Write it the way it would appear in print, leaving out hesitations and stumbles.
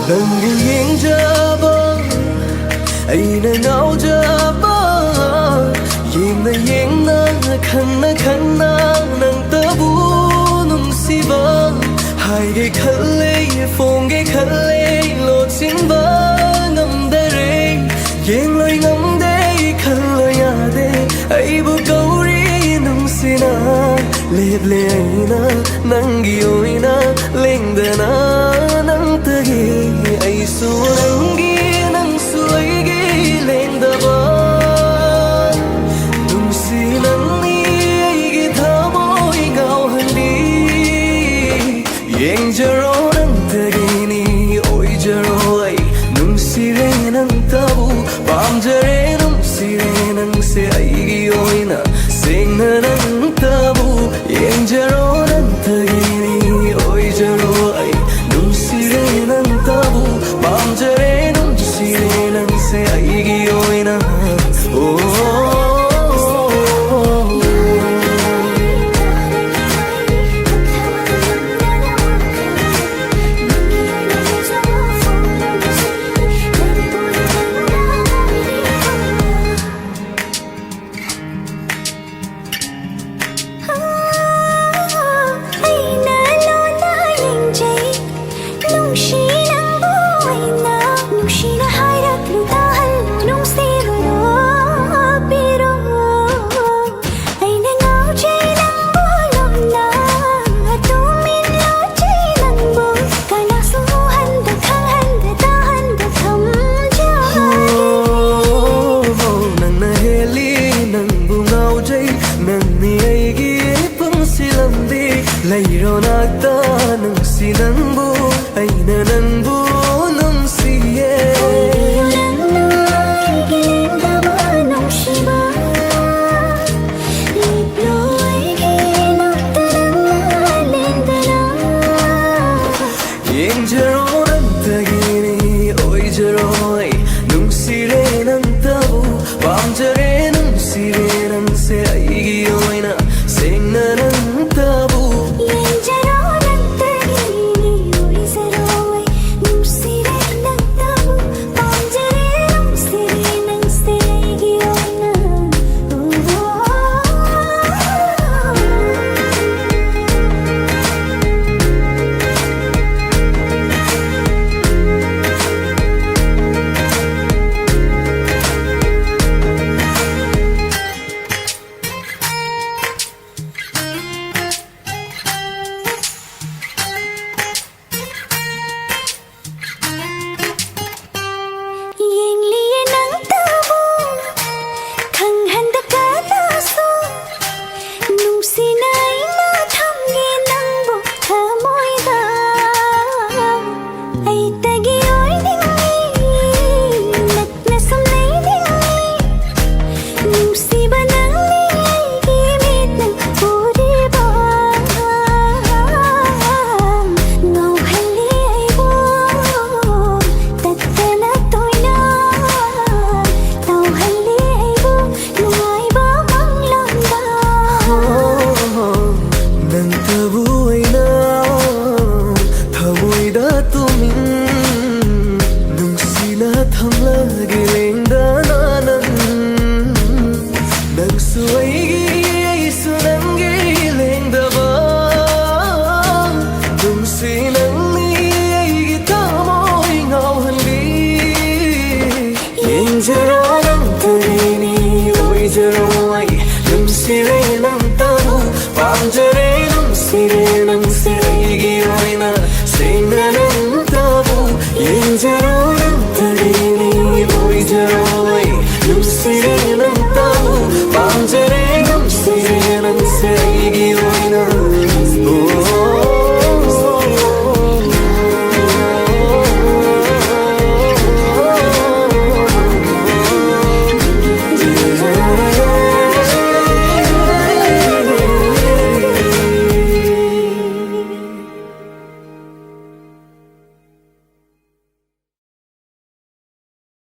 ꯅꯪꯒꯤ ꯌꯦꯡꯖꯕ ꯑꯩꯅ ꯉꯥꯎꯖꯕ ꯌꯦꯡꯅ ꯌꯦꯡꯅ ꯈꯟꯅ ꯈꯟꯅ ꯅꯪꯇꯕꯨ ꯅꯨꯡꯁꯤꯕ ꯍꯥꯏꯒꯦ ꯈꯜꯂꯦ ꯐꯣꯡꯒꯦ ꯈꯜꯂꯦ ꯂꯣꯠꯁꯤꯟꯕ ꯉꯝꯗꯔꯦ ꯌꯦꯡꯂꯣꯏ ꯉꯝꯗꯦ ꯈꯜꯂꯣꯏ ꯌꯥꯗꯦ ꯑꯩꯕꯨ ꯀꯧꯔꯤ ꯅꯨꯡꯁꯤꯅ ꯂꯦꯞꯂꯦ ꯑꯩꯅ ꯅꯪꯒꯤ ꯑꯣꯏꯅ ꯂꯦꯡꯗꯅ ꯅꯪꯇꯒꯤ ꯑꯩꯁꯨ ꯅꯪꯒꯤ ꯅꯪꯁꯨ ꯑꯩꯒꯤ ꯂꯦꯡꯗꯕ ꯅꯨꯡꯁꯤ ꯅꯪꯅꯤ ꯑꯩꯒꯤ ꯊꯃꯣꯏ ꯉꯥꯎꯍꯜꯂꯤ ꯌꯦꯡꯖꯔꯣ ꯅꯪꯇꯒꯤꯅꯤ ꯑꯣꯏꯖꯔꯣ ꯑꯩ ꯅꯨꯡꯁꯤꯔꯦ ꯅꯪꯇꯕꯨ ꯄꯥꯝꯖꯔꯦ ꯅꯨꯡꯁꯤꯔꯦ ꯅꯪꯁꯦ ꯑꯩꯒꯤ ꯑꯣꯏꯅ ꯁꯦꯡꯅ ꯅꯪꯇꯕꯨ ꯌꯦꯡꯖꯔꯣ ꯅꯪꯇꯒꯤꯅꯤ ꯑꯣꯏꯖꯔꯣ ꯑꯩ ꯅꯨꯡꯁꯤꯔꯦ ꯅꯪꯇꯕꯨ ꯄꯥꯝꯖꯔꯦ ꯅꯨꯡꯁꯤꯔꯦ ꯅꯪꯁꯦ ꯑꯩꯒꯤ ꯑꯣꯏꯅ ꯂꯩꯔꯣ ꯅꯥꯛꯇ ꯅꯨꯡꯁꯤ ꯅꯪꯕꯨ ꯑꯩꯅ ꯅꯪꯕꯨ ꯅꯨꯡꯁꯤꯌꯦ ꯅꯪꯅ ꯑꯩꯒꯤ ꯂꯦꯡꯗꯕ ꯅꯨꯡꯁꯤꯕ ꯂꯦꯞꯂꯣ ꯑꯩꯒꯤ ꯅꯥꯛꯇ ꯅꯪꯅ ꯂꯦꯡꯗꯅ ꯌꯦꯡꯖꯔꯣ ꯅꯪꯇꯒꯤꯅꯤ ꯑꯣꯏꯖꯔꯣ ꯑꯩ ꯅꯨꯡꯁꯤꯔꯦ ꯅꯪꯇꯕꯨ ꯄꯥꯝꯖꯔꯦ ꯅꯨꯡꯁꯤꯔꯦ ꯅꯪꯁꯦ ꯑꯩꯒꯤ ꯑꯣꯏꯅ ꯁꯦꯡꯅ ꯅꯪꯇꯕꯨ Nung sirena ng tao, pang jarena, nung sirena